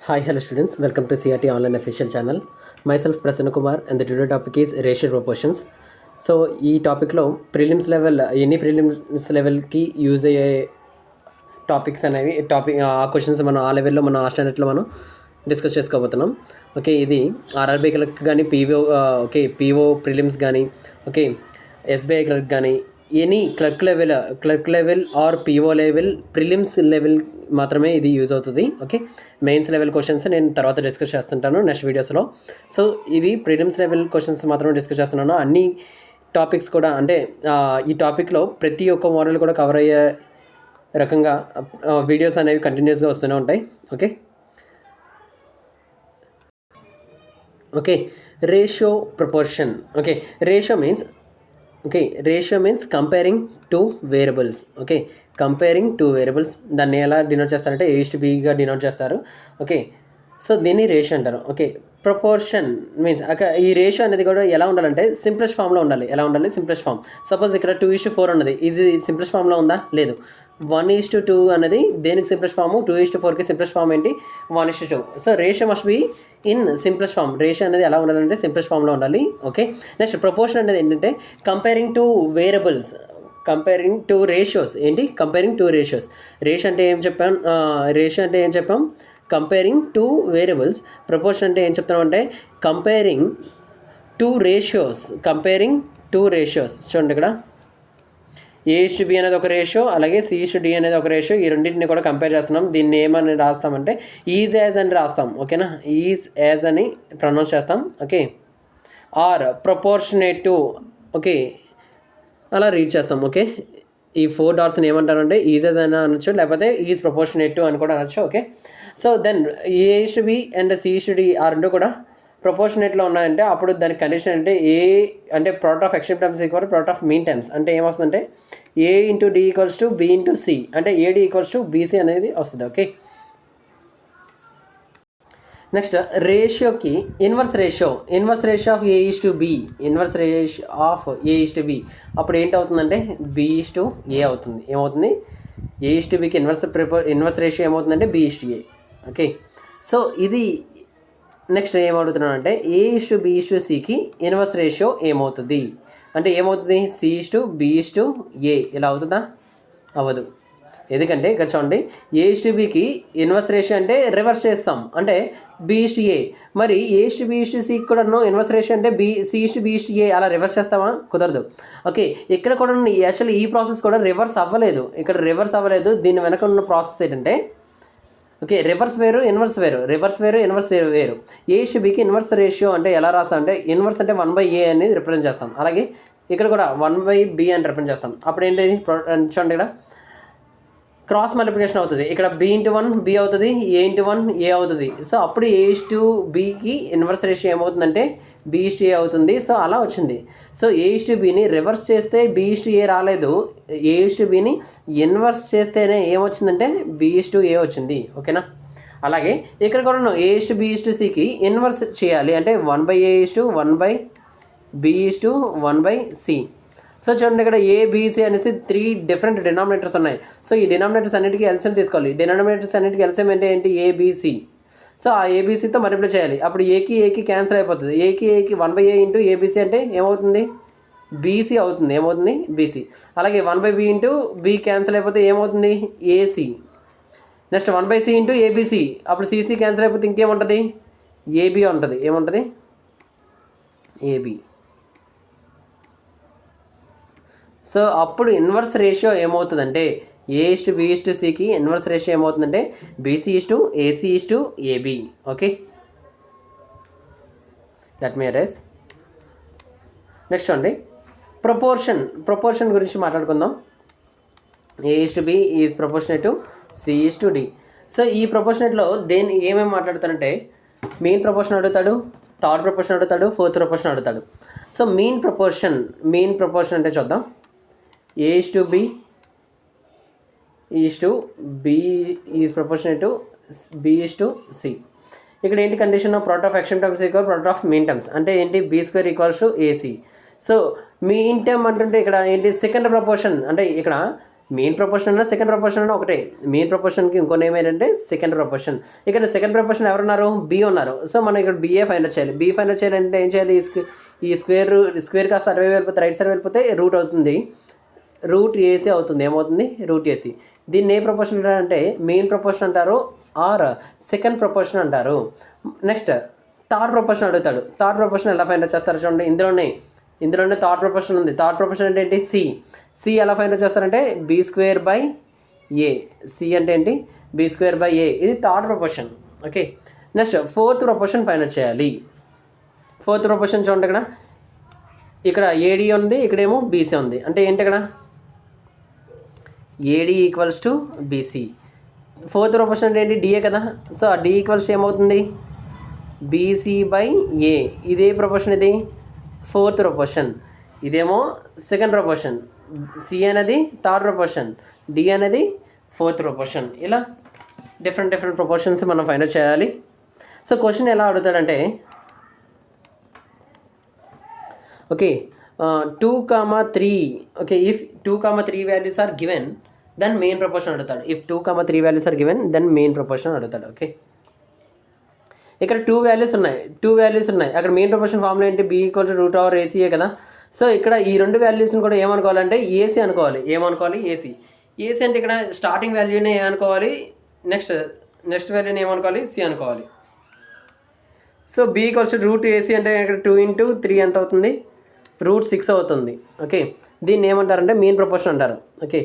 Hi, hello students. Welcome to CRT Online Official Channel. Myself Prasanna Kumar and the today topic is racial proportions. So ఈ టాపిక్లో prelims level ఎన్ని prelims లెవెల్కి use అయ్యే topics అనేవి ఆ questions మనం ఆ లెవెల్లో మనం ఆ స్టాండర్డ్లో మనం డిస్కస్ చేసుకోబోతున్నాం. ఓకే, ఇది ఆర్ఆర్బీ క్లర్క్ కానీ పీఓ ప్రిలిమ్స్ కానీ ఎస్బీఐ క్లర్క్ కానీ any clerk level or PO level prelims level మాత్రమే ఇది యూజ్ అవుతుంది. ఓకే, మెయిన్స్ లెవెల్ క్వశ్చన్స్ నేను తర్వాత డిస్కస్ చేస్తుంటాను నెక్స్ట్ వీడియోస్లో. సో ఇవి ప్రిలిమ్స్ లెవెల్ క్వశ్చన్స్ మాత్రమే డిస్కస్ చేస్తున్నాను. అన్ని టాపిక్స్ కూడా అంటే ఈ టాపిక్లో ప్రతి ఒక్క మోడల్ కూడా కవర్ అయ్యే రకంగా వీడియోస్ అనేవి కంటిన్యూస్గా వస్తూనే ఉంటాయి. Okay, ratio proportion. Ratio means comparing two variables. Comparing two variables దాన్ని ఎలా డినోట్ చేస్తారంటే A:B డినోట్ చేస్తారు. సో దీన్ని రేషియో అంటారు. ప్రపోర్షన్ మీన్స్ ఈ రేషియో అనేది కూడా ఎలా ఉండాలంటే సింప్లెస్ట్ ఫామ్లో ఉండాలి. ఎలా ఉండాలి? Simplest form. సపోజ్ ఇక్కడ 2:4 ఉన్నది, ఇది సింప్లెస్ట్ ఫామ్లో ఉందా? లేదు. 1:2 అనేది దేనికి సింప్లెస్ట్ ఫాము? 2:4కి సింప్లెస్ట్ ఫామ్ ఏంటి? 1:2. So ratio must be in simplest form. Ratio అనేది ఎలా ఉండాలంటే సింప్లెస్ట్ ఫామ్లో ఉండాలి. నెక్స్ట్ ప్రపోర్షన్ అనేది ఏంటంటే comparing two variables, comparing two ratios. ఏంటి? Comparing two ratios. రేషియో అంటే ఏం చెప్పాం? Comparing two variables. ప్రపోర్షన్ అంటే ఏం చెప్తున్నాం అంటే కంపేరింగ్ టు రేషియోస్. చూడండి, ఇక్కడ A:B అనేది ఒక రేషియో, అలాగే C:D అనేది ఒక రేషియో. ఈ రెండింటిని కూడా కంపేర్ చేస్తున్నాం. దీన్ని ఏమని రాస్తామంటే ఈజ్ యాజ్ అని రాస్తాం. ఓకేనా, ఈజ్ యాజ్ అని ప్రొనౌన్స్ చేస్తాం. ఆర్ ప్రపోర్షనేట్ టు అలా రీడ్ చేస్తాం. ఈ 4 డాట్స్ని ఏమంటారంటే ఈజ్ యాజ్ అని అనొచ్చు, లేకపోతే ఈజ్ ప్రపోర్షనేట్ టు అని కూడా అనొచ్చు. So then A:B and C:D ఆ రెండు కూడా ప్రపోర్షనేట్లో ఉన్నాయంటే అప్పుడు దాని కండిషన్ అంటే ఏ అంటే product of extreme terms equal product of mean terms. అంటే ఏమొస్తుందంటే A:D = B:C, అంటే AD = BC అనేది వస్తుంది. నెక్స్ట్ రేషియోకి ఇన్వర్స్ రేషియో ఆఫ్ A:B. అప్పుడు ఏంటవుతుందంటే B:A అవుతుంది. ఏమవుతుంది? A:2Bకి ఇన్వర్స్ రేషియో ఏమవుతుందంటే B:A. సో ఇది నెక్స్ట్ ఏమడుగుతున్నాను అంటే A:B:Cకి ఇన్వర్స్ రేషియో ఏమవుతుంది అంటే ఏమవుతుంది? C:B:A ఇలా అవుతుందా? అవ్వదు. ఎందుకంటే ఇక్కడ చూడండి, A:2Bకి ఇన్వర్స్ రేషియో అంటే రివర్స్ చేస్తాం, అంటే B:A. మరి A:2B:Cకి కూడా ఇన్వర్స్ రేషియో అంటే C:B:A అలా రివర్స్ చేస్తామా? కుదరదు. ఇక్కడ కూడా యాక్చువల్లీ ఈ ప్రాసెస్ కూడా రివర్స్ అవ్వలేదు. దీని వెనక ఉన్న ప్రాసెస్ ఏంటంటే రివర్స్ వేరు, ఇన్వర్స్ వేరు. A:2Bకి ఇన్వర్స్ రేషియో అంటే ఎలా రాస్తాం అంటే ఇన్వర్స్ అంటే 1/A అనేది రిప్రజెంట్ చేస్తాం. అలాగే ఇక్కడ కూడా 1/B అని రిప్రజెంట్ చేస్తాం. అప్పుడు ఏంటి? చూడండి, ఇక్కడ క్రాస్ మల్టిప్లికేషన్ అవుతుంది. ఇక్కడ B:1 B అవుతుంది, A:1 A అవుతుంది. సో అప్పుడు A:2Bకి ఇన్వర్స్ రేషియో ఏమవుతుందంటే B:A అవుతుంది. సో అలా వచ్చింది. సో A:2Bని రివర్స్ చేస్తే B:A రాలేదు. A:2Bని ఇన్వర్స్ చేస్తేనే ఏమొచ్చిందంటే B:A వచ్చింది. ఓకేనా? అలాగే ఇక్కడ కూడా A:B:Cకి ఇన్వర్స్ చేయాలి అంటే 1/A:1/B:1/C. సో చూడండి, ఇక్కడ ABC అనేసి 3 డిఫరెంట్ డినామినేటర్స్ ఉన్నాయి. సో ఈ డినామినేటర్స్ అన్నిటికీ ఎల్సిఎం తీసుకోవాలి. డినామినేటర్స్ అన్నిటికీ ఎల్సిఎం అంటే ఏంటి? ABC. సో ఆ ABCతో మల్టిప్లై చేయాలి. అప్పుడు ఏకి క్యాన్సిల్ అయిపోతుంది. ఏకి 1/A ఇంటూ ABC అంటే ఏమవుతుంది? BC అవుతుంది. ఏమవుతుంది? BC. అలాగే 1/B ఇంటూ B క్యాన్సిల్ అయిపోతే ఏమవుతుంది? AC. Next 1/C into ABC, అప్పుడు CC క్యాన్సిల్ అయిపోతే ఇంకేముంటుంది? AB ఉంటుంది. ఏముంటుంది? AB. సో అప్పుడు ఇన్వర్స్ రేషియో ఏమవుతుందంటే A:B:Cకి ఇన్వర్స్ రేషియో ఏమవుతుందంటే BC:AC:AB. Let me rice. Next అండి ప్రపోర్షన్ గురించి మాట్లాడుకుందాం. A:B is proportionate to C:D. So ఈ ప్రపోర్షనేట్లో ఏమేమి మాట్లాడుతానంటే మెయిన్ ప్రపోర్షన్ అడుగుతాడు, థర్డ్ ప్రపోర్షన్ అడుగుతాడు, ఫోర్త్ ప్రపోర్షన్ అడుగుతాడు. సో మెయిన్ ప్రపోర్షన్ అంటే చూద్దాం. A:B is proportionate to B:C. ఇక్కడ ఏంటి condition? Product of extreme terms equal product of mean terms. అంటే ఏంటి? B² = AC. So mean term అంటుంటే ఇక్కడ ఏంటి? సెకండ్ ప్రపోర్షన్ అంటే ఇక్కడ మెయిన్ ప్రపోర్షన్ అన్నా సెకండ్ ప్రపోర్షన్ అన్నా ఒకటే. మెయిన్ ప్రపోర్షన్కి ఇంకో నేమ్ ఏంటంటే సెకండ్ ప్రపోర్షన్. ఇక్కడ సెకండ్ ప్రపోర్షన్ ఎవరున్నారు? బి ఉన్నారు. సో మనం ఇక్కడ బిఏ ఫైండ్ అవుట్ చేయాలి. బి ఫైండ్ అవుట్ చేయాలంటే ఏం చేయాలి? ఈ స్క్వేర్ కాస్త అటువైపు వెళ్ళిపోతే రైట్ సైడ్ వెళ్ళిపోతే రూట్ అవుతుంది. రూట్ ఏసీ అవుతుంది. ఏమవుతుంది? Root AC. దీన్ని ఏ ప్రపోర్షన్ అంటే మెయిన్ ప్రపోర్షన్ అంటారు ఆర్ సెకండ్ ప్రపోర్షన్ అంటారు. నెక్స్ట్ థర్డ్ ప్రపోర్షన్ అడుగుతాడు. థర్డ్ ప్రపోర్షన్ ఎలా ఫైండ్ అవుట్ చేస్తారు చూడండి. ఇందులోనే థర్డ్ ప్రపోర్షన్ ఉంది. థర్డ్ ప్రపోర్షన్ అంటే ఏంటి? సి ఎలా ఫైండ్ అవుట్ చేస్తారంటే B square by A. C అంటే ఏంటి? B square by A. ఇది third proportion. Okay, next fourth proportion find out చేయాలి. ఫోర్త్ ప్రపోర్షన్ చూడండి, ఇక్కడ ఏడి ఉంది, ఇక్కడేమో బీసీ ఉంది. అంటే ఏంటి? ఇక్కడ AD equals to BC. Fourth proportion అంటే ఏంటి? డిఏ కదా. సో ఆ డి ఈక్వల్స్ ఏమవుతుంది? BC by A. ఇదే ప్రపోర్షన్, ఇది ఫోర్త్ ప్రపోర్షన్, ఇదేమో సెకండ్ ప్రపోర్షన్. సి అనేది థర్డ్ ప్రపోర్షన్, డి అనేది ఫోర్త్ ప్రపోర్షన్. ఇలా డిఫరెంట్ ప్రపోర్షన్స్ మనం ఫైండ్ అవుట్ చేయాలి. సో క్వశ్చన్ ఎలా అడుగుతాడంటే okay 2, 3. Okay, if 2, 3 values are given then main proportion అడుగుతాడు. If 2, 3 values are given then main proportion అడుగుతాడు. ఓకే, ఇక్కడ 2 వాల్యూస్ ఉన్నాయి. అక్కడ మెయిన్ ప్రపోర్షన్ ఫార్ములా ఏంటి? B equal to root over ఏసీయే కదా. సో ఇక్కడ ఈ 2 వాల్యూస్ని కూడా ఏమనుకోవాలంటే ఏసీ అనుకోవాలి. ఏమనుకోవాలి? ఏసీ. ఏసీ అంటే ఇక్కడ స్టార్టింగ్ వాల్యూని ఏమనుకోవాలి? నెక్స్ట్ వాల్యూని ఏమనుకోవాలి? సి అనుకోవాలి. So B equals to root AC అంటే ఇక్కడ 2 × 3 ఎంత అవుతుంది? రూట్ 6 అవుతుంది. ఓకే, దీన్ని ఏమంటారంటే మెయిన్ ప్రపోర్షన్ అంటారు. ఓకే,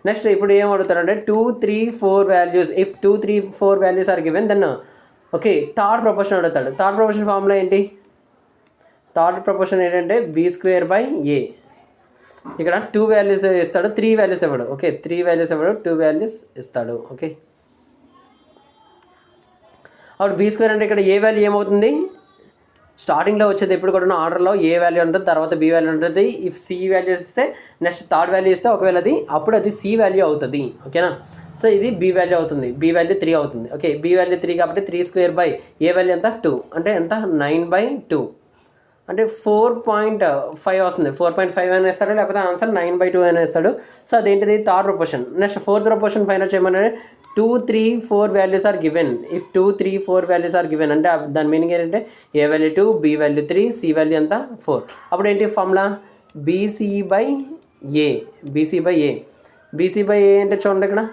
నెక్స్ట్ ఇప్పుడు ఏం అడుగుతారంటే 2, 3, 4 values. If 2, 3, 4 values are given then okay third proportion అడుగుతాడు. థర్డ్ ప్రపోర్షన్ ఫార్ములా ఏంటి? థర్డ్ ప్రపోర్షన్ ఏంటంటే బి స్క్వేర్ బై ఏ. ఇక్కడ 2 వాల్యూస్ ఇస్తాడు, 3 వాల్యూస్ ఇవ్వడు. ఓకే, 3 వాల్యూస్ ఇవ్వడు, 2 వాల్యూస్ ఇస్తాడు. ఓకే, అప్పుడు బి స్క్వేర్ అంటే ఇక్కడ ఏ వాల్యూ ఏమవుతుంది? స్టార్టింగ్లో వచ్చేది ఎప్పుడు కూడా ఆర్డర్లో ఏ వాల్యూ ఉంటుంది, తర్వాత బి వాల్యూ ఉంటుంది. ఇఫ్ సి వాల్యూస్ ఇస్తే నెక్స్ట్ థర్డ్ వాల్యూ ఇస్తే ఒకవేళ అప్పుడు అది సి వాల్యూ అవుతుంది. ఓకేనా? సో ఇది బి వాల్యూ అవుతుంది. బి వాల్యూ 3 అవుతుంది. ఓకే, బి వాల్యూ 3 కాబట్టి 3 స్క్వేర్ బై ఏ వాల్యూ ఎంత? 2. అంటే ఎంత? 9/2. అంటే 4.5 వస్తుంది. 4.5 అయినా ఇస్తాడు, లేకపోతే ఆన్సర్ 9/2 అయినా ఇస్తాడు. సో అదేంటిది? Third proportion. Next fourth proportion find చేయమని 2, 3, 4 values are given. If 2, 3, 4 values are given అంటే దాని మీనింగ్ ఏంటంటే A value 2, B value 3, C value ఎంత? 4. అప్పుడు ఏంటి formula? BC by A. BC by A. BC by A అంటే చూడండి, ఇక్కడ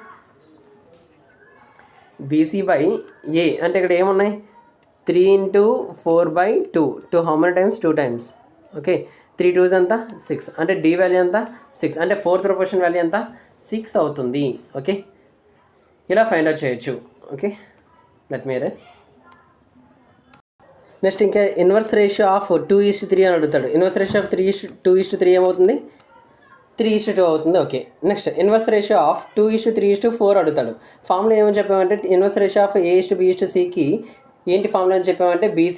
బీసీ బై ఏ అంటే ఇక్కడ ఏమున్నాయి? 3 × 4/2. 2 how many times? 2 times. Okay, 3 2s ఎంత? 6. అంటే డి వాల్యూ ఎంత? 6. అంటే ఫోర్త్ ప్రపోర్షన్ వాల్యూ ఎంత? 6 అవుతుంది. ఓకే, ఇలా ఫైండ్ అవుట్ చేయొచ్చు. Okay, let me rice. Next ఇంకా ఇన్వర్స్ రేషియో ఆఫ్ 2:3 అని అడుగుతాడు. ఇన్వర్స్ రేషియో ఆఫ్ 2:3 ఏమవుతుంది? 3:2 అవుతుంది. Okay, next inverse ratio of 2:3:4 అడుగుతాడు. ఫార్ములా ఏమని చెప్పామంటే ఇన్వర్స్ రేషియో ఆఫ్ A:B:Cకి ఏంటి ఫార్ములా అని చెప్పామంటే BC:,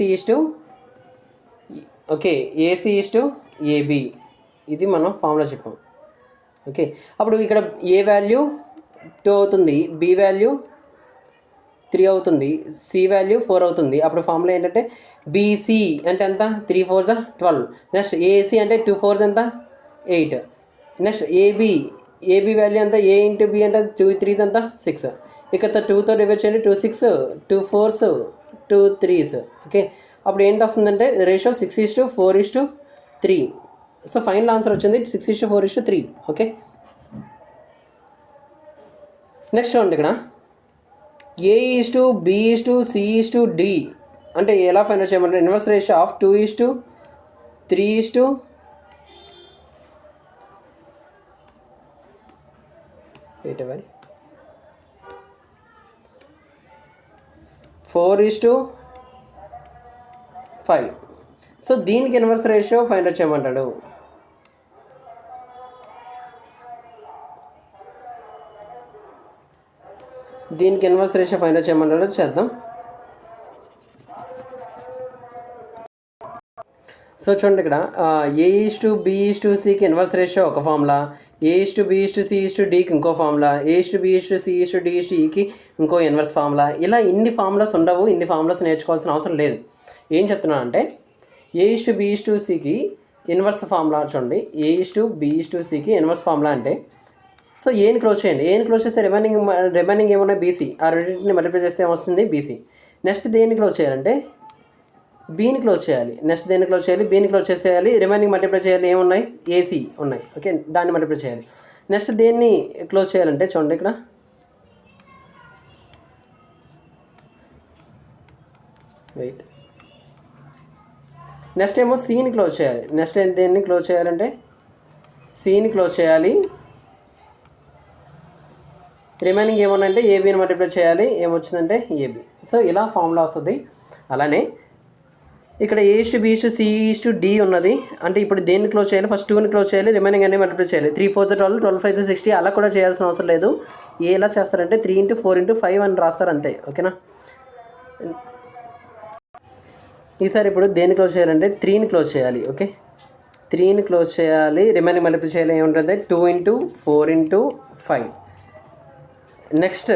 ఓకే, AC:AB. ఇది మనం ఫార్ములా చెప్పాం. ఓకే, అప్పుడు ఇక్కడ ఏ వాల్యూ 2 అవుతుంది, బి వాల్యూ 3 అవుతుంది, సి వాల్యూ 4 అవుతుంది. అప్పుడు ఫార్ములా ఏంటంటే బీసీ అంటే ఎంత? 3 4s 12. నెక్స్ట్ ఏసీ అంటే 2 4s ఎంత? 8. నెక్స్ట్ ఏబీ వాల్యూ ఎంత? ఏ ఇంటూ బి అంటే 2 3s ఎంత? 6. ఇక్కడ 2తో డివైడ్ చేయండి. 2 6, 2 4s, 2 3s. ఓకే, అప్పుడు ఏంటి వస్తుందంటే రేషియో 6:4:3. సో ఫైనల్ ఆన్సర్ వచ్చింది 6:4:3. ఓకే, నెక్స్ట్ చూడండి, ఇక్కడ A:B:C:D అంటే ఎలా ఫైండ్ చేయమంటే ఇన్వర్స్ రేషియో ఆఫ్ 2:3 4:5. సో దీనికి ఇన్వర్స్ రేషియో ఫైండ్ అవుట్ చేయమంటాడు. దీనికి ఇన్వర్స్ రేషియో ఫైండ్ అవుట్ చేయమంటాడు. చేద్దాం. సో చూడండి, ఇక్కడ A:B:Cకి ఇన్వర్స్ రేషియో ఒక ఫార్ములా, A:B:C:Dకి ఇంకో ఫార్ములా, A:B:C:D:Eకి ఇంకో ఇన్వర్స్ ఫార్ములా. ఇలా ఇన్ని ఫార్ములాస్ ఉండవు. ఇన్ని ఫార్ములాస్ నేర్చుకోవాల్సిన అవసరం లేదు. ఏం చెప్తున్నాను అంటే A:B:Cకి ఇన్వర్స్ ఫార్ములా చూడండి. A:B:Cకి ఇన్వర్స్ ఫార్ములా అంటే సో ఏని క్లోజ్ చేయండి. ఏని క్లోజ్ చేస్తే రిమైనింగ్ ఏమున్నాయి బీసీ. ఆ రెండింటిని మల్టిప్లై చేస్తే ఏమొస్తుంది బీసీ. నెక్స్ట్ దేన్ని క్లోజ్ చేయాలంటే బీని క్లోజ్ చేయాలి. నెక్స్ట్ దేన్ని క్లోజ్ చేయాలి, బీని క్లోజ్ చేసేయాలి. రిమైనింగ్ మల్టిప్లై చేయాలి, ఏమున్నాయి ఏసీ ఉన్నాయి. ఓకే, దాన్ని మల్టిప్లై చేయాలి. నెక్స్ట్ దేన్ని క్లోజ్ చేయాలంటే చూడండి ఇక్కడ వెయిట్. నెక్స్ట్ ఏమో సీని క్లోజ్ చేయాలి. నెక్స్ట్ దేన్ని క్లోజ్ చేయాలంటే సీని క్లోజ్ చేయాలి. రిమైనింగ్ ఏమన్నాయంటే ఏబీని మల్టిప్లై చేయాలి, ఏమొచ్చిందంటే ఏబీ. సో ఇలా ఫార్ములా వస్తుంది. అలానే ఇక్కడ A/B/C/D ఉన్నది. అంటే ఇప్పుడు దేన్ని క్లోజ్ చేయాలి, ఫస్ట్ 2ని క్లోజ్ చేయాలి, రిమైనింగ్ అన్ని మల్టిప్లై చేయాలి. 3 4 12, 12 5 60 అలా కూడా చేయాల్సిన అవసరం లేదు. ఎలా చేస్తారంటే 3 × 4 × 5 అని రాస్తారు అంతే. ఓకేనా. ఈసారి ఇప్పుడు దేన్ని క్లోజ్ చేయాలంటే 3ని క్లోజ్ చేయాలి. ఓకే, 3ని క్లోజ్ చేయాలి, రిమైనింగ్ మల్టిప్లై చేయాలి, ఏముంటుంది 2 × 4 × 5. నెక్స్ట్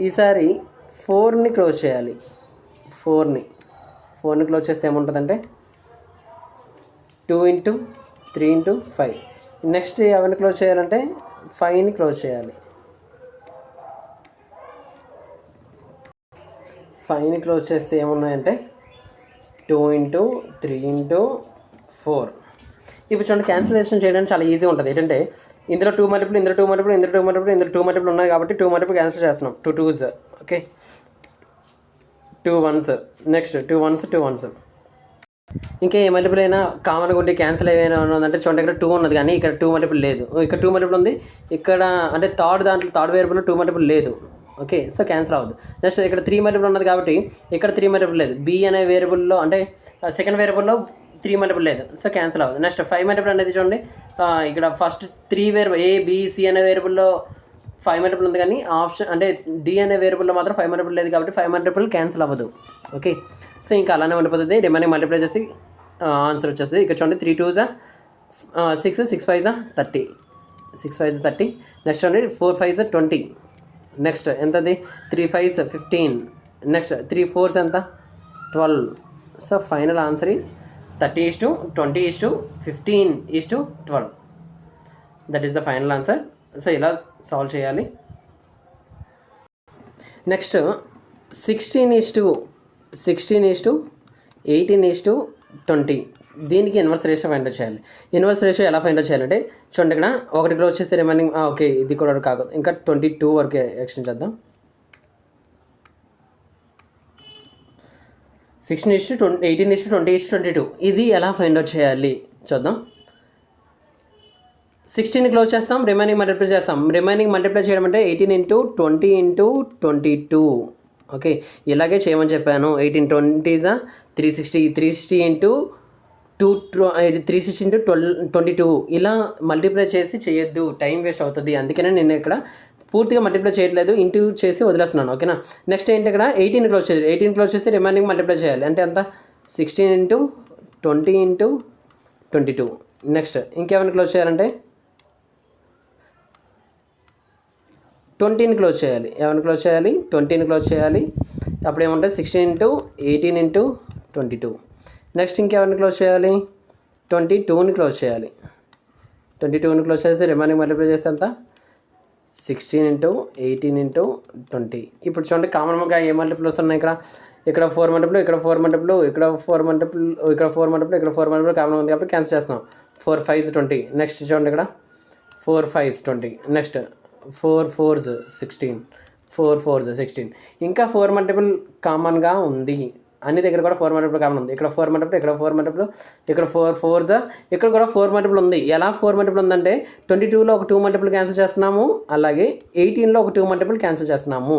ఈసారి 4ని క్లోజ్ చేయాలి. 4ని క్లోజ్ చేస్తే ఏముంటుందంటే 2 × 3 × 5. నెక్స్ట్ ఎవరిని క్లోజ్ చేయాలంటే 5ని క్లోజ్ చేయాలి. 5ని క్లోజ్ చేస్తే ఏమున్నాయంటే 2 × 3 × 4. ఇప్పుడు చూడండి, క్యాన్సిలేషన్ చేయడానికి చాలా ఈజీ ఉంటుంది. ఏంటంటే ఇందులో 2 మల్టిపుల్, ఇందులో 2 మల్టిపుల్, ఇందులో 2 మల్టిపుల్, ఇందులో 2 మల్టిపుల్ ఉన్నాయి కాబట్టి 2 మల్టిపుల్ క్యాన్సిల్ చేస్తున్నాం. 2 2s. Okay, 2 1s. Next 2 1s 2 1s. ఇంకా ఏ మల్టిపుల్ అయినా కామన్గా ఉండి క్యాన్సిల్ ఏమైనా ఉన్నదంటే చూడండి, ఇక్కడ 2 ఉన్నది కానీ ఇక్కడ 2 మల్టిపుల్ లేదు. ఇక్కడ 2 మల్టిపుల్ ఉంది. ఇక్కడ అంటే థర్డ్ వేరియబుల్ 2 మల్టిపుల్ లేదు. ఓకే, సో క్యాన్సిల్ అవ్వదు. నెక్స్ట్ ఇక్కడ 3 మల్టిపుల్ ఉన్నది కాబట్టి ఇక్కడ 3 మల్టిపుల్ లేదు. బి అనే వేరియబుల్లో అంటే సెకండ్ వేరియబుల్లో 3 మల్టిపుల్ లేదు, సో క్యాన్సిల్ అవ్వదు. నెక్స్ట్ 5 మల్టిపుల్ అనేది చూడండి, ఇక్కడ first 3 variable A, B, C అనే వేరియబుల్లో 5 మల్టిపుల్ ఉంది కానీ ఆప్షన్ అంటే D అనే వేరియబుల్లో మాత్రం 5 మల్టిపుల్ లేదు కాబట్టి 5 మల్టిపుల్ క్యాన్సిల్ అవ్వదు. ఓకే, సో ఇంకా అలానే ఉండిపోతుంది. రిమైనింగ్ మల్టిప్లై చేసి ఆన్సర్ వచ్చేస్తుంది. ఇక్కడ చూడండి 3 2s 6, 6 5s 30, 6 5s 30. నెక్స్ట్ చూడండి 4 5s 20. Next ఎంతది 3 5s 15. Next 3 4s ఎంత 12. So final answer is 30:20:15:12. That is the final answer. So ఇలా సాల్వ్ చేయాలి. నెక్స్ట్ 16:18:20. దీనికి ఇన్వర్స్ రేషియో ఫైండ్ అవుట్ చేయాలి. ఇన్వర్స్ రేషియో ఎలా ఫైండ్ అవుట్ చేయాలంటే చూడండి, ఇక్కడ 1 క్లోజ్ చేస్తే రిమైనింగ్ ఓకే ఇది కూడా కాదు, ఇంకా 22 వరకే ఎక్స్టెండ్ చేద్దాం. 16:18:20:22. ఇది ఎలా ఫైండ్ అవుట్ చేయాలి చూద్దాం. 16ని క్లోజ్ చేస్తాం, రిమైనింగ్ మల్టిప్లై చేస్తాం. రిమైనింగ్ మల్టిప్లై చేయడం అంటే 18 × 20 × 22. ఓకే, ఇలాగే చేయమని చెప్పాను. 18 20s 360, 360 × 22. ఇలా మల్టిప్లై చేసి చేయొద్దు, టైం వేస్ట్ అవుతుంది. అందుకనే నేను ఇక్కడ పూర్తిగా మల్టిప్లై చేయట్లేదు, ఇంటూ చేసి వదిలేస్తున్నాను. ఓకేనా. నెక్స్ట్ ఏంటి, ఇక్కడ 18 క్లోజ్ చేయాలి. 18 క్లోజ్ చేసి రిమైనింగ్ మల్టిప్లై చేయాలి. అంటే ఎంత 16 × 20 × 22. నెక్స్ట్ ఇంకేమైనా క్లోజ్ చేయాలంటే 20ని క్లోజ్ చేయాలి. ఏమైనా క్లోజ్ చేయాలి 20ని క్లోజ్ చేయాలి. అప్పుడు ఏముంటుంది 16 × 18 × 22. నెక్స్ట్ ఇంకెవరిని క్లోజ్ చేయాలి 22ని క్లోజ్ చేయాలి. 22ని క్లోజ్ చేస్తే రిమైనింగ్ మల్టిప్లై చేస్తే ఎంత 16 × 18 × 20. ఇప్పుడు చూడండి, కామన్గా ఏ మల్టిపుల్స్ ఉన్నాయి ఇక్కడ 4 మల్టిపుల్, ఇక్కడ 4 మల్టిపుల్, ఇక్కడ 4 మల్టిపుల్, ఇక్కడ 4 మల్టిపుల్, ఇక్కడ 4 మల్టిపుల్ కామన్ ఉంది కాబట్టి క్యాన్సిల్ చేస్తున్నాం. 4 5s 20. నెక్స్ట్ చూడండి, ఇక్కడ 4 5s 20. Next 4 4s 16, 4 4s 16. ఇంకా 4 మల్టిపుల్ కామన్గా ఉంది. అన్ని దగ్గర కూడా 4 మల్టిపుల్ కామన్ ఉంది. ఇక్కడ 4 మల్టిపుల్, ఇక్కడ 4 మల్టిపుల్, ఇక్కడ 4 4s, ఇక్కడ కూడా 4 మల్టిపుల్ ఉంది. ఎలా 4 మల్టిపుల్ ఉందంటే 22లో ఒక 2 మల్టిపుల్ క్యాన్సిల్ చేస్తున్నాము, అలాగే 18లో ఒక 2 మల్టిపుల్ క్యాన్సిల్ చేస్తున్నాము.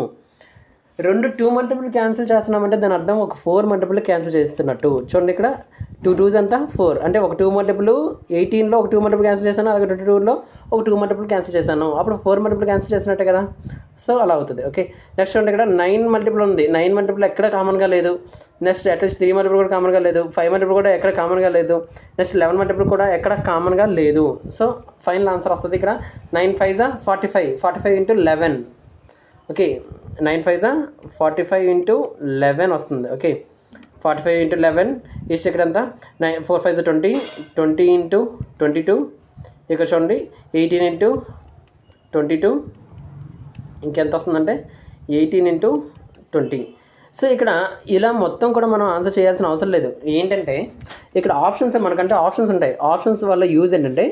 2 మల్టిపుల్ క్యాన్సిల్ చేస్తున్నామంటే దాని అర్థం ఒక 4 మల్టిపుల్ క్యాన్సిల్ చేస్తున్నట్టు. చూడండి, ఇక్కడ 2 2s అంతా 4 అంటే ఒక 2 మల్టిపుల్ 18లో ఒక 2 మల్టిపుల్ క్యాన్సిల్ చేశాను, అలాగే 22లో ఒక 2 మల్టిపుల్ క్యాన్సిల్ చేశాను. అప్పుడు 4 మల్టిపుల్ క్యాన్సిల్ చేసినట్టే కదా. సో అలా అవుతుంది. ఓకే, నెక్స్ట్ చూడండి, ఇక్కడ 9 మల్టిపుల్ ఉంది. 9 మల్టిపుల్ ఎక్కడ కామన్గా లేదు. నెక్స్ట్ అట్లీస్ట్ 3 మల్టిపుల్ కూడా కామన్గా లేదు. 5 మల్టిపుల్ కూడా ఎక్కడ కామన్గా లేదు. నెక్స్ట్ 11 మల్టిపుల్ కూడా ఎక్కడ కామన్గా లేదు. సో ఫైనల్ ఆన్సర్ వస్తుంది ఇక్కడ 9 5s 45, 45 × 11. ఓకే, 9 5s 45 × 11 వస్తుంది. ఓకే, 45 × 11 ఈస్ట్ ఇక్కడ ఎంత 4 5s 20, 20 × 22. ఇక్కడ చూడండి 18 ఇంటూ 22 ఇంకెంత వస్తుందంటే 18 ఇంటూ 20. సో ఇక్కడ ఇలా మొత్తం కూడా మనం ఆన్సర్ చేయాల్సిన అవసరం లేదు. ఏంటంటే ఇక్కడ ఆప్షన్స్ మనకంటే ఆప్షన్స్ ఉంటాయి. ఆప్షన్స్ వల్ల యూజ్ ఏంటంటే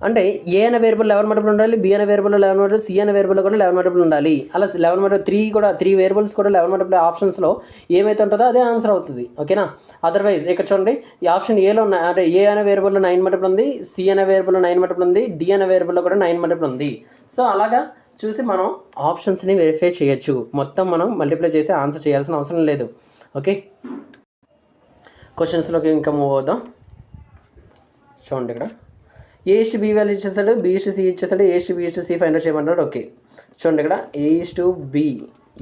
అంటే ఏ అనే వేరియబుల్ 11 మల్టిపుల్ ఉండాలి, బి అనే వేరియబుల్ 11 మల్టిపుల్, సి అనే వేరియబుల్ కూడా 11 మల్టిపుల్ ఉండాలి. అలా 11 మల్టిపుల్ 3 వేరియబుల్స్ కూడా 11 మల్టిపుల్ ఆప్షన్స్లో ఏమైతే ఉంటుందో అదే ఆన్సర్ అవుతుంది. ఓకేనా? అదర్వైజ్ ఇక్కడ చూడండి ఈ ఆప్షన్ ఏలో అంటే ఏ అనే వేరియబుల్లో 9 మల్టిపుల్ ఉంది, సి అనే వేరియబుల్లో 9 మల్టిపుల్ ఉంది, డి అనే వేరియబుల్లో కూడా 9 మల్టిపుల్ ఉంది. సో అలాగా చూసి మనం ఆప్షన్స్ని వెరిఫై చేయొచ్చు. మొత్తం మనం మల్టిప్లై చేసి ఆన్సర్ చేయాల్సిన అవసరం లేదు. ఓకే, క్వశ్చన్స్లోకి ఇంకా మూవ్ అవుదాం. చూడండి ఇక్కడ A/B వాల్యూ ఇచ్చేసాడు, B/C ఇచ్చేసాడు, A/B/C ఫైండ్ అవుట్ చేయమన్నాడు. ఓకే, చూడండి ఇక్కడ A/B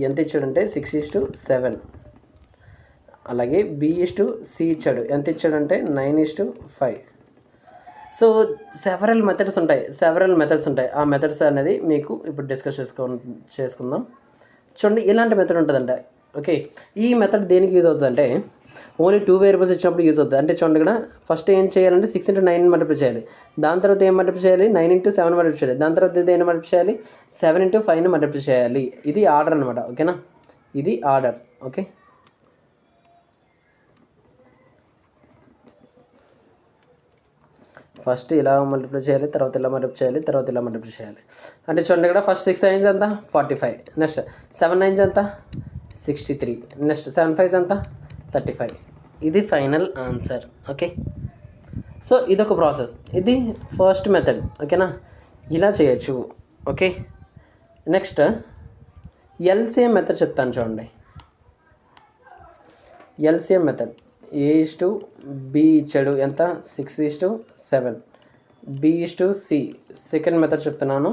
ఎంత ఇచ్చాడంటే 6:7, అలాగే B/C ఇచ్చాడు, ఎంత ఇచ్చాడంటే 9:5. సో సెవరల్ మెథడ్స్ ఉంటాయి. ఆ మెథడ్స్ అనేది మీకు ఇప్పుడు డిస్కస్ చేసుకుందాం. చూడండి ఇలాంటి మెథడ్ ఉంటుందంట. ఓకే, ఈ మెథడ్ దేనికి యూజ్ అవుతుందంటే ఓన్లీ 2 వేరియబుల్స్ ఇచ్చినప్పుడు యూజ్ అవుతుంది. అంటే చూడండి ఇక్కడ ఫస్ట్ ఏం చేయాలంటే 6 into 9 మల్టిప్లై చేయాలి, దాని తర్వాత ఏం మల్టిప్లై చేయాలి 9 into 7 మల్టిప్లై చేయాలి, దాని తర్వాత ఏం మల్టిప్లై చేయాలి 7 into 5 మల్టిప్లై చేయాలి. ఇది ఆర్డర్ అనమాట. ఓకేనా, ఇది ఆర్డర్. ఓకే, ఫస్ట్ ఇలా మల్టిప్లై చేయాలి, తర్వాత ఇలా మల్టిప్లై చేయాలి, తర్వాత ఇలా మల్టిప్లై చేయాలి. అంటే చూడండి ఇక్కడ ఫస్ట్ 6 9s ఎంత 45, నెక్స్ట్ 7 9s ఎంత 63, నెక్స్ట్ 7 5s ఎంత 35. ఇది ఫైనల్ ఆన్సర్. ఓకే, సో ఇదొక ప్రాసెస్, ఇది ఫస్ట్ మెథడ్. ఓకేనా, ఇలా చేయొచ్చు. ఓకే, నెక్స్ట్ ఎల్సిఎం మెథడ్ చెప్తాను. చూడండి ఎల్సిఎం మెథడ్ A/B ఇచ్చాడు ఎంత 6:7, B/C సెకండ్ మెథడ్ చెప్తున్నాను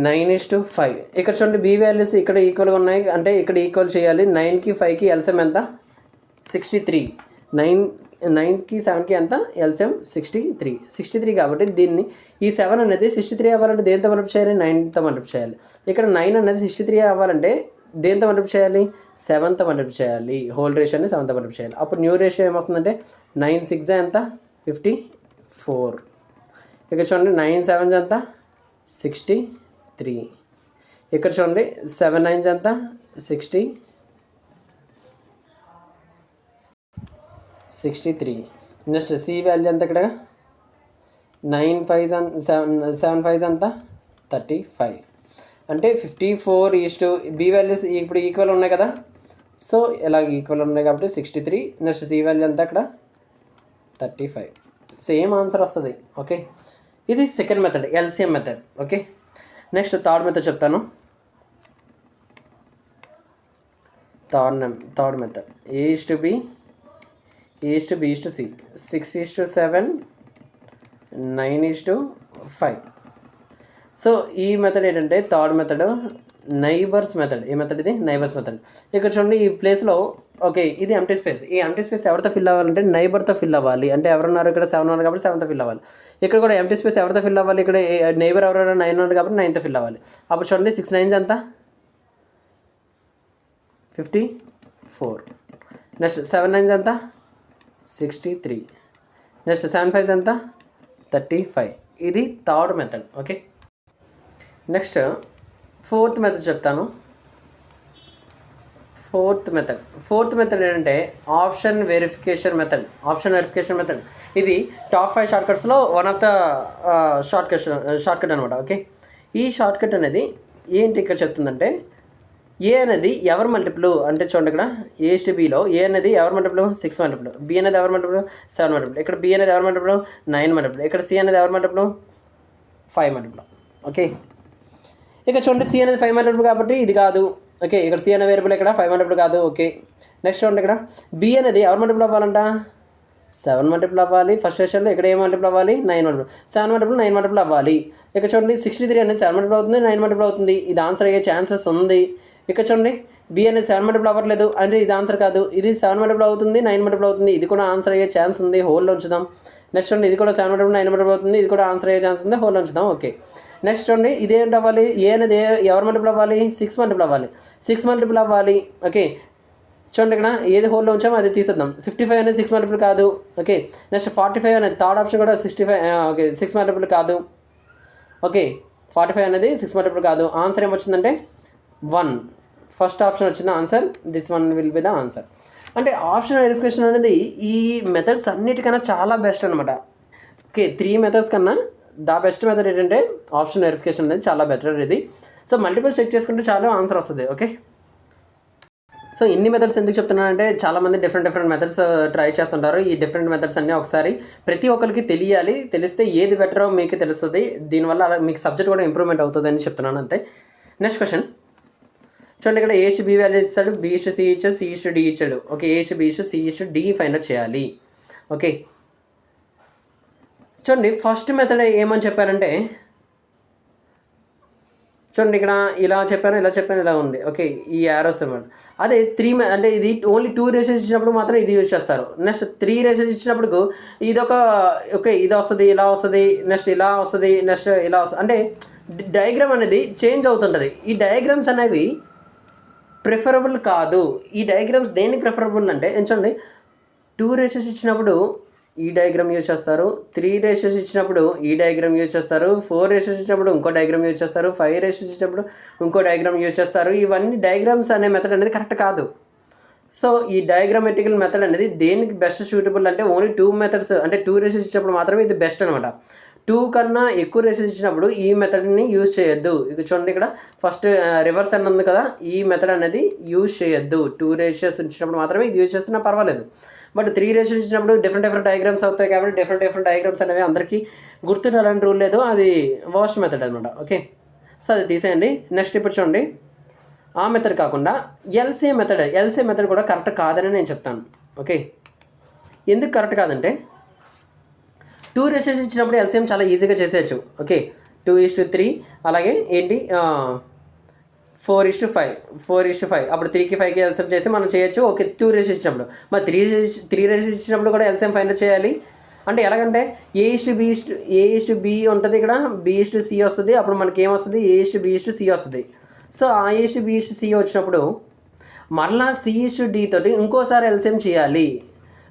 9:5. ఇక్కడ చూడండి బి వాల్యూస్ ఇక్కడ ఈక్వల్గా ఉన్నాయి, అంటే ఇక్కడ ఈక్వల్ చేయాలి. 9కి 5కి ఎల్సిఎం ఎంత 63, 9కి 7కి ఎంత ఎల్సిఎం 63 కాబట్టి దీన్ని ఈ 7 అనేది 63 అవ్వాలంటే దేంతో మల్టిప్లై చేయాలి 9తో మల్టిప్లై చేయాలి. ఇక్కడ 9 అనేది 63 అవ్వాలంటే దేంతో మల్టిప్లై చేయాలి 7తో మల్టిప్లై చేయాలి. హోల్ రేషియోని 7తో మల్టిప్లై చేయాలి. అప్పుడు న్యూ రేషియో ఏమొస్తుందంటే 9 6 ఎంత 54. ఇక్కడ చూడండి 9 7 ఎంత 63. ఇక్కడ చూడండి 7 9s ఎంత 63. నెక్స్ట్ సి వాల్యూ ఎంత ఇక్కడ 9 5s 7 5s ఎంత 35. అంటే 54 బి వాల్యూస్ ఇప్పుడు ఈక్వల్ ఉన్నాయి కదా. సో ఇలా ఈక్వల్ ఉన్నాయి కాబట్టి 63. నెక్స్ట్ సి వాల్యూ ఎంత అక్కడ 35. సేమ్ ఆన్సర్ వస్తుంది. ఓకే, ఇది second method LCM method. Okay, next third method చెప్తాను. Third method A/B A/B/C 6:7 9:5. So ఈ మెథడ్ ఏంటంటే థర్డ్ మెథడ్ నైబర్స్ మెథడ్. ఏ మెథడ్ ఇది నైబర్స్ మెథడ్. ఇక్కడ చూడండి ఈ ప్లేస్లో ఓకే ఇది ఎంటీ స్పేస్. ఈ ఎంటీ స్పేస్ ఎవరితో ఫిల్ అవ్వాలంటే నైబర్తో ఫిల్ అవ్వాలి. అంటే ఎవరున్నారు ఇక్కడ 7 ఉన్నారు కాబట్టి 7తో ఫిల్ అవ్వాలి. ఇక్కడ కూడా ఎంటీ స్పేస్ ఎవరితో ఫిల్ అవ్వాలి, ఇక్కడ నైబర్ ఎవరైనా 9 ఉన్నారు కాబట్టి 9తో ఫిల్ అవ్వాలి. అప్పుడు చూడండి 6 9s ఎంత 54. నెక్స్ట్ 7 9s ఎంత 63. నెక్స్ట్ 7 5s ఎంత 35. ఇది third method. Okay, next fourth method చెప్తాను. ఫోర్త్ మెథడ్ ఏంటంటే ఆప్షన్ వెరిఫికేషన్ మెథడ్. ఇది టాప్ 5 షార్ట్కట్స్లో వన్ ఆఫ్ ద షార్ట్కట్ అనమాట. ఓకే, ఈ షార్ట్కట్ అనేది ఏంటి ఇక్కడ చెప్తుందంటే ఏ అనేది ఎవరి మల్టిపుల్ అంటే చూడండి ఇక్కడ A/Bలో ఏ అనేది ఎవరి మల్టిపుల్ 6 మల్టిపుల్, బి అనేది ఎవరి మల్టిపుల్ 7 మల్టిపుల్, ఇక్కడ బి అనేది ఎవరి మల్టిపుల్ 9 మల్టిపుల్, ఇక్కడ సి అనేది ఎవరి మల్టిపుల్ 5 మల్టిపుల్. ఓకే, ఇక్కడ చూడండి సి అనేది 5 మల్టిపుల్ కాబట్టి ఇది కాదు. ఓకే, ఇక్కడ సి అనే వేరియబుల్ ఇక్కడ 5 మల్టిపుల్ కాదు. ఓకే, నెక్స్ట్ చూడండి ఇక్కడ బి అనేది ఎవరి మల్టిపుల్ అవ్వాలంట 7 మల్టిపుల్ అవ్వాలి. ఫస్ట్ సెషన్లో ఇక్కడ ఏ మల్టిపుల్ అవ్వాలి 9 మల్టిపుల్, 7 మల్టిపుల్ 9 మల్టిపుల్ అవ్వాలి. ఇక్కడ చూడండి 63 అనేది 7 మల్టిపుల్ అవుతుంది, 9 మల్టిపుల్ అవుతుంది. ఇది ఆన్సర్ అయ్యే ఛాన్సెస్ ఉంది. ఇక్కడ చూడండి బి అనేది 7 మల్టిపుల్ అవ్వట్లేదు అంటే ఇది ఆన్సర్ కాదు. ఇది 7 మల్టిపుల్ అవుతుంది, 9 మల్టిపుల్ అవుతుంది. ఇది కూడా ఆన్సర్ అయ్యే ఛాన్స్ ఉంది, హోల్లో ఉంచుదాం. నెక్స్ట్ చూడండి ఇది కూడా 7 మల్టిపుల్ 9 మల్టిపుల్ అవుతుంది, ఇది కూడా ఆన్సర్ అయ్యే ఛాన్స్ ఉంది, హోల్లో ఉంచుదాం. ఓకే, నెక్స్ట్ చూడండి ఇదేంటి అవ్వాలి ఏ అనేది ఎవరు మల్టిపుల్ అవ్వాలి 6 మల్టిపుల్ అవ్వాలి. 6 మల్టిపుల్ అవ్వాలి. ఓకే, చూడండి ఇక్కడ ఏది హోల్లో ఉంచామో అది తీసేద్దాం. 55 అనేది 6 మల్టిపుల్ కాదు. ఓకే, నెక్స్ట్ 45 అనేది థర్డ్ ఆప్షన్ కూడా 65 ఓకే 6 మల్టిపుల్ కాదు. ఓకే, 45 అనేది 6 మల్టిపుల్ కాదు. ఆన్సర్ ఏమొచ్చిందంటే 1. ఫస్ట్ ఆప్షన్ వచ్చింది answer. This one will be the answer. అంటే ఆప్షన్ వెరిఫికేషన్ అనేది ఈ మెథడ్స్ అన్నిటికన్నా చాలా బెస్ట్ అనమాట. ఓకే, 3 మెథడ్స్ కన్నా ద బెస్ట్ మెథడ్ ఏంటంటే ఆప్షన్ వెరిఫికేషన్ అనేది చాలా బెటర్ ఇది. సో మల్టిపుల్స్ చెక్ చేసుకుంటే చాలా ఆన్సర్ వస్తుంది. ఓకే, సో ఇన్ని మెథడ్స్ ఎందుకు చెప్తున్నానంటే చాలామంది డిఫరెంట్ మెథడ్స్ ట్రై చేస్తుంటారు. ఈ డిఫరెంట్ మెథడ్స్ అన్నీ ఒకసారి ప్రతి ఒక్కరికి తెలియాలి. తెలిస్తే ఏది బెటరో మీకు తెలుస్తుంది. దీనివల్ల మీకు సబ్జెక్ట్ కూడా ఇంప్రూవ్మెంట్ అవుతుంది అని చెప్తున్నాను అంతే. నెక్స్ట్ క్వశ్చన్ చూడండి, ఇక్కడ A/B వాల్యూ ఇచ్చాడు, B/C ఇచ్చాడు, C/D ఇచ్చాడు. Okay, A/B C/D find out చేయాలి. ఓకే, చూడండి ఫస్ట్ మెథడ్ ఏమని చెప్పారంటే చూడండి ఇక్కడ ఇలా చెప్పాను ఇలా ఉంది. ఓకే, ఈ యారోస్ సింబల్ అదే 3 అంటే ఇది ఓన్లీ 2 రేషెస్ ఇచ్చినప్పుడు మాత్రం ఇది యూజ్ చేస్తారు. నెక్స్ట్ 3 రేషెస్ ఇచ్చినప్పుడు ఇదొక ఓకే ఇది వస్తుంది, ఇలా వస్తుంది, నెక్స్ట్ ఇలా వస్తుంది, నెక్స్ట్ ఇలా వస్తుంది. అంటే డయాగ్రామ్ అనేది చేంజ్ అవుతుంటుంది. ఈ డయాగ్రామ్స్ అనేవి ప్రిఫరబుల్ కాదు. ఈ డయాగ్రామ్స్ దేనికి ప్రిఫరబుల్ అంటే చూడండి 2 రేషెస్ ఇచ్చినప్పుడు ఈ డయాగ్రామ్ యూజ్ చేస్తారు, 3 రేషెస్ ఇచ్చినప్పుడు ఈ డయాగ్రామ్ యూజ్ చేస్తారు, 4 రేషెస్ ఇచ్చినప్పుడు ఇంకో డయాగ్రామ్ యూజ్ చేస్తారు, 5 రేషెస్ ఇచ్చినప్పుడు ఇంకో డయాగ్రామ్ యూజ్ చేస్తారు. ఇవన్నీ డయాగ్రామ్స్ అనే మెథడ్ అనేది కరెక్ట్ కాదు. సో ఈ డయాగ్రామెటికల్ మెథడ్ అనేది దేనికి బెస్ట్ సూటబుల్ అంటే ఓన్లీ 2 మెథడ్స్ అంటే 2 రేషెస్ ఇచ్చినప్పుడు మాత్రమే ఇది బెస్ట్ అనమాట. 2 కన్నా ఎక్కువ రేషెస్ ఇచ్చినప్పుడు ఈ మెథడ్ని యూజ్ చేయొద్దు. ఇక చూడండి ఇక్కడ ఫస్ట్ రివర్స్ అని ఉంది కదా, ఈ మెథడ్ అనేది యూజ్ చేయొద్దు. 2 రేషియోస్ ఇచ్చినప్పుడు మాత్రమే ఇది యూజ్ చేస్తున్నా పర్వాలేదు. బట్ 3 రేషియోస్ ఇచ్చినప్పుడు డిఫరెంట్ డయాగ్రామ్స్ అవుతాయి కాబట్టి డిఫరెంట్ డయాగ్రామ్స్ అనేవి అందరికీ గుర్తుండాలని రూల్ లేదు. అది వర్స్ట్ మెథడ్ అనమాట. ఓకే, సో అది తీసేయండి. నెక్స్ట్ ఇప్పుడు చూడండి, ఆ మెథడ్ కాకుండా ఎల్సీఎం మెథడ్ కూడా కరెక్ట్ కాదని నేను చెప్తాను. ఓకే, ఎందుకు కరెక్ట్ కాదంటే 2 రేషియోస్ ఇచ్చినప్పుడు ఎల్సీఎం చాలా ఈజీగా చేసేయచ్చు. ఓకే, 2:3 అలాగే ఏంటి 4:5 అప్పుడు 3కి 5కి ఎల్సీఎం చేసి మనం చేయొచ్చు. ఓకే, 2 రేషియోస్ ఇచ్చినప్పుడు మరి 3 రేషియోస్ ఇచ్చినప్పుడు కూడా ఎల్సీఎం ఫైండ్ చేయాలి. అంటే ఎలాగంటే A/B ఉంటుంది, ఇక్కడ B/C వస్తుంది. అప్పుడు మనకి ఏమొస్తుంది A/B/C వస్తుంది. సో ఆ A/B/C వచ్చినప్పుడు మరలా C/D తోటి ఇంకోసారి ఎల్సీఎం చేయాలి.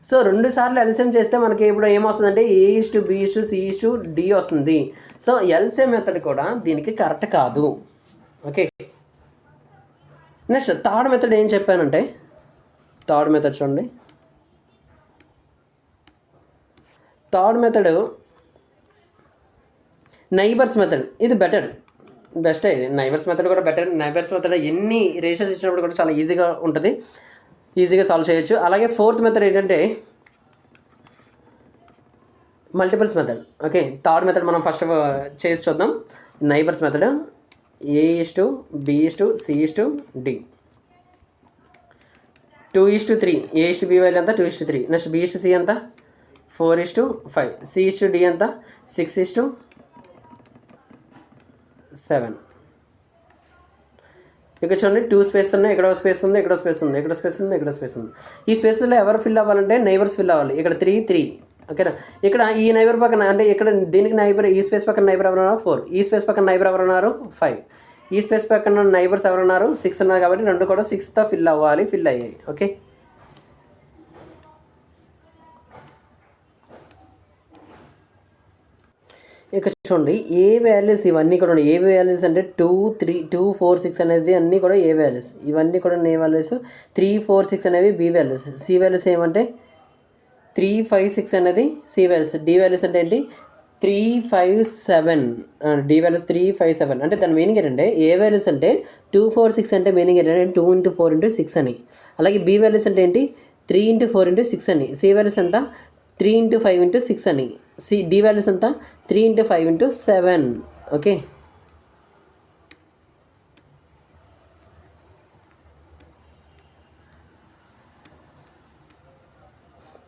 సో 2 సార్లు ఎల్సీఎం చేస్తే మనకి ఇప్పుడు ఏమొస్తుందంటే A/B/C/D వస్తుంది. సో ఎల్సీఎం మెథడ్ కూడా దీనికి కరెక్ట్ కాదు. ఓకే, నెక్స్ట్ థర్డ్ మెథడ్ ఏం చెప్పానంటే థర్డ్ మెథడ్ చూడండి. Third method neighbours method. ఇది బెస్ట్ ఇది. నైబర్స్ మెథడ్ కూడా బెటర్. నైబర్స్ మెథడ్ ఎన్ని రేషియోస్ ఇచ్చినప్పుడు కూడా చాలా ఈజీగా ఉంటుంది, ఈజీగా సాల్వ్ చేయొచ్చు. అలాగే ఫోర్త్ మెథడ్ ఏంటంటే multiples method. Okay, third method మనం ఫస్ట్ చేసి చూద్దాం. Neighbours method A/B/C/D 2:3 A/B value ఎంత 2:3. నెక్స్ట్ B/C ఎంత 4:5. C/D ఎంత 6:7. ఇక్కడ చూడండి 2 స్పేస్ ఉన్నాయి, ఇక్కడ స్పేస్ ఉంది, ఇక్కడ స్పేస్ ఉంది, ఇక్కడ స్పేస్ ఉంది, ఇక్కడ స్పేస్ ఉంది. ఈ స్పేస్లో ఎవరు ఫిల్ అవ్వాలంటే నైబర్స్ ఫిల్ అవ్వాలి. ఇక్కడ 3. ఓకేనా, ఇక్కడ ఈ నైబర్ పక్కన అంటే ఇక్కడ దీనికి నైబర్ ఈ స్పేస్ పక్కన నైబర్ ఎవరున్నారు 4, ఈ స్పేస్ పక్కన నైబర్ ఎవరున్నారు 5, ఈ స్పేస్ పక్కన నైబర్స్ ఎవరున్నారు 6 ఉన్నారు. కాబట్టి 2 కూడా 6తో ఫిల్ అవ్వాలి, ఫిల్ అయ్యాయి. ఓకే, ఇక చూడండి ఏ వాల్యూస్ ఇవన్నీ కూడా ఏ వాల్యూస్ అంటే 2, 3, 2, 4, 6 అనేది అన్నీ కూడా ఏ వాల్యూస్. ఇవన్నీ కూడా ఏ వాల్యూస్. 3, 4, 6 అనేవి బి వాల్యూస్. సి వాల్యూస్ ఏమంటే 3, 5, 6 అనేది సి వాల్యూస్. డి వాల్యూస్ అంటే ఏంటి 3, 5, 7. డి వాల్యూస్ 3, 5, 7 అంటే దాని మీనింగ్ ఏంటంటే ఏ వాల్యూస్ అంటే 2, 4, 6 అంటే మీనింగ్ ఏంటంటే 2 × 4 × 6 అని. అలాగే బి వాల్యూస్ అంటే ఏంటి 3 × 4 × 6 అని. సి వాల్యూస్ ఎంత 3 × 5 × 6 అని. డి వాల్యూస్ ఎంత 3 × 5 × 7. ఓకే,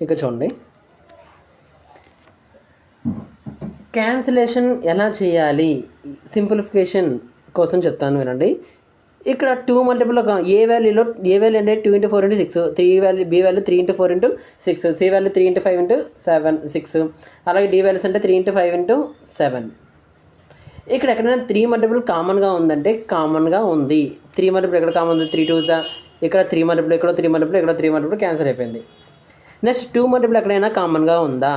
ఇక చూడండి క్యాన్సిలేషన్ ఎలా చేయాలి, సింప్లిఫికేషన్ కోసం చెప్తాను వినండి. ఇక్కడ 2 మల్టిపుల్ ఏ వాల్యూ అంటే 2 × 4 × 6, 3 value B value 3 × 4 × 6, C value 3 × 5 × 7 6. అలాగే డి వాల్యూస్ అంటే 3 × 5 × 7. ఇక్కడ ఎక్కడైనా 3 మల్టిపుల్ కామన్గా ఉందంటే కామన్గా ఉంది. 3 మల్టిపుల్ ఎక్కడ కామన్ ఉంది 3 2s ఇక్కడ 3 మల్టిపుల్, ఇక్కడ 3 మల్టిపుల్, ఇక్కడ 3 మల్టిపుల్ క్యాన్సిల్ అయిపోయింది. నెక్స్ట్ 2 మల్టిపుల్ ఎక్కడైనా కామన్గా ఉందా?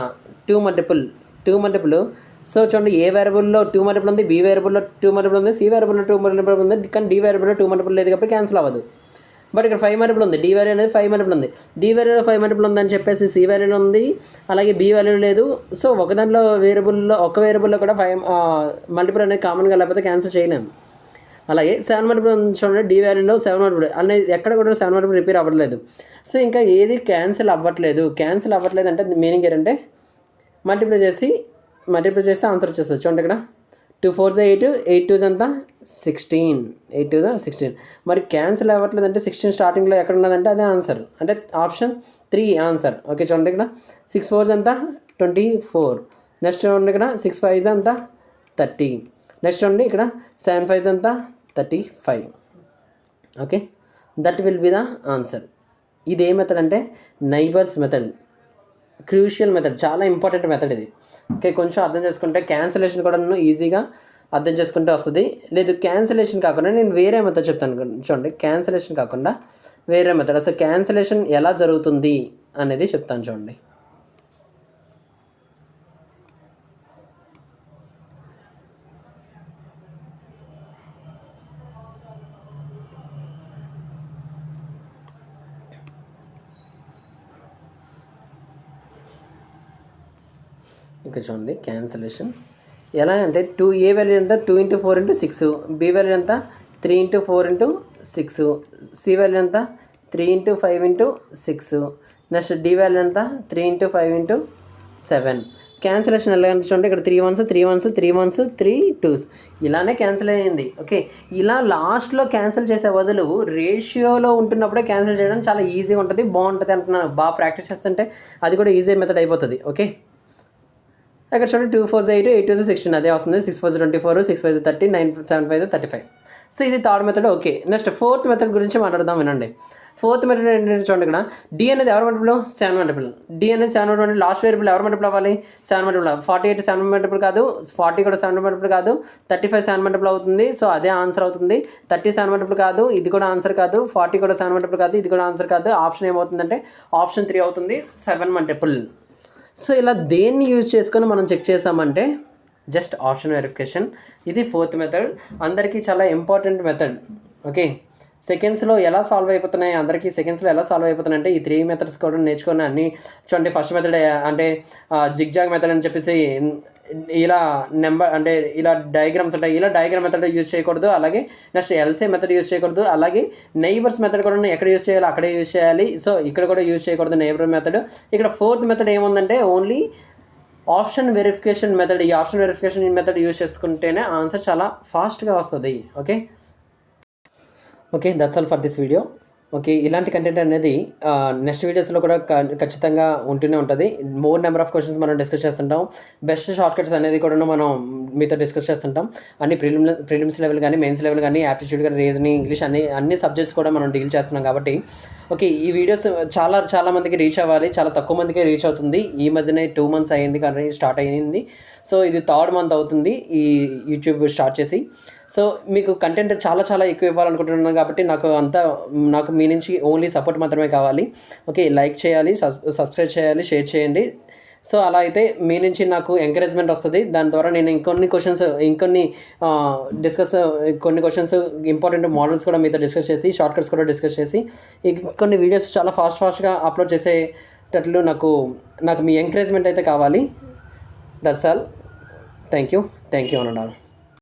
2 మల్టిపుల్. సో చూడండి, ఏ వేరియబుల్లో 2 మల్టిపుల్ ఉంది, బి వేరియబుల్లో 2 మల్టిపుల్ ఉంది, సి వేరియబుల్లో 2 మల్టిపుల్ ఉంది, కానీ డి వేరియబుల్లో 2 మల్టిపుల్ లేదు కాబట్టి క్యాన్సిల్ అవ్వదు. బట్ ఇక్కడ 5 మల్టిపుల్ ఉంది, డి వాల్యూ అనేది 5 మల్టిపుల్ ఉంది, డి వాల్యూలో 5 మల్టిపుల్ ఉందని చెప్పేసి సి వాల్యూలో ఉంది, అలాగే బి వాల్యూ లేదు. సో ఒక వేరియబుల్లో కూడా 5 మల్టిపుల్ అనేది కామన్గా లేకపోతే క్యాన్సిల్ చేయలేము. అలాగే 7 మల్టిపుల్ చూడండి, డి వాల్యూలో 7 మల్టిపుల్ అనేది ఎక్కడ కూడా 7 మల్టిపుల్ రిపీట్ అవ్వట్లేదు. సో ఇంకా ఏది క్యాన్సిల్ అవ్వట్లేదు అంటే మీనింగ్ ఏంటంటే మల్టిప్లై చేస్తే ఆన్సర్ వచ్చేస్తుంది. చూడండి, ఇక్కడ 2 4s 8, 8 2s ఎంత 16, 8 2s 16. మరి క్యాన్సిల్ అవ్వట్లేదు అంటే 16 స్టార్టింగ్లో ఎక్కడ ఉన్నదంటే అదే ఆన్సర్, అంటే ఆప్షన్ 3 ఆన్సర్. ఓకే, చూడండి, ఇక్కడ 6 4s ఎంత 24. నెక్స్ట్ చూడండి, ఇక్కడ 6 5s ఎంత 30. నెక్స్ట్ చూడండి, ఇక్కడ 7 5s ఎంత 35. Okay, that will be the answer. ఇది ఏ మెథడ్ అంటే నైబర్స్ మెథడ్, క్రూషియల్ మెథడ్, చాలా ఇంపార్టెంట్ మెథడ్ ఇది. ఓకే, కొంచెం అర్థం చేసుకుంటే క్యాన్సిలేషన్ కూడా ఈజీగా అర్థం చేసుకుంటే వస్తుంది. లేదు క్యాన్సిలేషన్ కాకుండా నేను వేరే మెథడ్ చెప్తాను. చూడండి, క్యాన్సిలేషన్ కాకుండా వేరే మెథడ్, అసలు క్యాన్సిలేషన్ ఎలా జరుగుతుంది అనేది చెప్తాను. చూడండి, ఇక్కడ చూడండి, క్యాన్సిలేషన్ ఎలా అంటే ఏ వాల్యూ ఎంత 2 × 4 × 6, బి వాల్యూ ఎంత 3 × 4 × 6, సి వాల్యూ ఎంత 3 × 5 × 6, నెక్స్ట్ డి వాల్యూ ఎంత 3 × 5 × 7. క్యాన్సిలేషన్ ఎలా అంటే చూడండి, ఇక్కడ 3 1s 3 1s 3 1s 3 2s ఇలానే క్యాన్సిల్ అయ్యింది. ఓకే, ఇలా లాస్ట్లో క్యాన్సిల్ చేసే బదులు రేషియోలో ఉంటున్నప్పుడే క్యాన్సిల్ చేయడం చాలా ఈజీగా ఉంటుంది, బాగుంటుంది అంటున్నాను. బాగా ప్రాక్టీస్ చేస్తుంటే అది కూడా ఈజీ మెథడ్ అయిపోతుంది. ఓకే, ఇక్కడ చూడండి, 2 4s 8, 8 2s 16 అదే వస్తుంది. 6 4s 24, 6 5s 30, 9 7 5s 35. సో ఇది third method. Okay, next fourth method గురించి మాట్లాడదాం. వినండి, ఫోర్త్ మెథడ్ ఏంటంటే చూడండి, ఇక్కడ డి అనేది ఎవరి మల్టిపుల్ 7 మల్టిపుల్, డి అనేది 7 మల్టిపుల్, లాస్ట్ వేరియబుల్ ఎవరి మల్టిపుల్ అవ్వాలి 7 మల్టిపుల్. 48 7 మల్టిపుల్ కాదు, 40 కూడా 7 మల్టిపుల్ కాదు, 35 7 మల్టిపుల్ అవుతుంది. సో అదే ఆన్సర్ అవుతుంది. 30 7 మల్టిపుల్ కాదు, ఇది కూడా ఆన్సర్ కాదు. 40 కూడా 7 మల్టిపుల్ కాదు, ఇది కూడా ఆన్సర్ కాదు. ఆప్షన్ ఏమవుతుందంటే ఆప్షన్ 3 అవుతుంది, 7 మల్టిపుల్. సో ఇలా దేన్ని యూజ్ చేసుకొని మనం చెక్ చేసామంటే జస్ట్ ఆప్షన్ వెరిఫికేషన్. ఇది ఫోర్త్ మెథడ్, అందరికీ చాలా ఇంపార్టెంట్ మెథడ్. ఓకే, సెకండ్స్లో ఎలా సాల్వ్ అయిపోతున్నాయి, అందరికీ సెకండ్స్లో ఎలా సాల్వ్ అయిపోతున్నాయి అంటే ఈ 3 మెథడ్స్ కూడా నేర్చుకొని అన్ని చూడండి. ఫస్ట్ మెథడ్ అంటే జిగ్జాగ్ మెథడ్ అని చెప్పేసి ఇలా నెంబర్ అంటే ఇలా డయాగ్రామ్స్ ఉంటాయి, ఇలా డయాగ్రామ్ మెథడ్ యూజ్ చేయకూడదు. అలాగే నెక్స్ట్ ఎల్సీ మెథడ్ యూజ్ చేయకూడదు. అలాగే నైబర్స్ మెథడ్ కూడా ఎక్కడ యూజ్ చేయాలో అక్కడే యూజ్ చేయాలి. సో ఇక్కడ కూడా యూజ్ చేయకూడదు నైబర్ మెథడ్. ఇక్కడ ఫోర్త్ మెథడ్ ఏముందంటే ఓన్లీ ఆప్షన్ వెరిఫికేషన్ మెథడ్. ఈ ఆప్షన్ వెరిఫికేషన్ మెథడ్ యూజ్ చేసుకుంటేనే ఆన్సర్ చాలా ఫాస్ట్గా వస్తుంది. Okay, that's all for this video. Okay, ఇలాంటి కంటెంట్ అనేది నెక్స్ట్ వీడియోస్లో కూడా ఖచ్చితంగా ఉంటూనే ఉంటుంది. మోర్ నెంబర్ ఆఫ్ క్వశ్చన్స్ మనం డిస్కస్ చేస్తుంటాం. బెస్ట్ షార్ట్ కట్స్ అనేది కూడా మనం మీతో డిస్కస్ చేస్తుంటాం. అన్ని ప్రిలిమ్స్ లెవెల్ కానీ, మెయిన్స్ లెవెల్ కానీ, యాప్టిట్యూడ్ కానీ, రీజనింగ్, ఇంగ్లీష్ అన్ని సబ్జెక్ట్స్ కూడా మనం డీల్ చేస్తున్నాం. కాబట్టి ఓకే, ఈ వీడియోస్ చాలా మందికి రీచ్ అవ్వాలి. చాలా తక్కువ మందికి రీచ్ అవుతుంది. ఈ మధ్యనే 2 months అయ్యింది కానీ స్టార్ట్ అయ్యింది. సో ఇది 3rd month అవుతుంది ఈ యూట్యూబ్ స్టార్ట్ చేసి. సో మీకు కంటెంట్ చాలా ఎక్కువ ఇవ్వాలనుకుంటున్నాను కాబట్టి నాకు మీ నుంచి ఓన్లీ సపోర్ట్ మాత్రమే కావాలి. ఓకే, లైక్ చేయాలి, సబ్స్క్రైబ్ చేయాలి, షేర్ చేయండి. సో అలా అయితే మీ నుంచి నాకు ఎంకరేజ్మెంట్ వస్తుంది. దాని ద్వారా నేను కొన్ని క్వశ్చన్స్ ఇంపార్టెంట్ మోడల్స్ కూడా మీతో డిస్కస్ చేసి, షార్ట్ కట్స్ కూడా డిస్కస్ చేసి కొన్ని వీడియోస్ చాలా ఫాస్ట్గా అప్లోడ్ చేసేటట్లు నాకు మీ ఎంకరేజ్మెంట్ అయితే కావాలి. That's all. Thank you అనడాల్.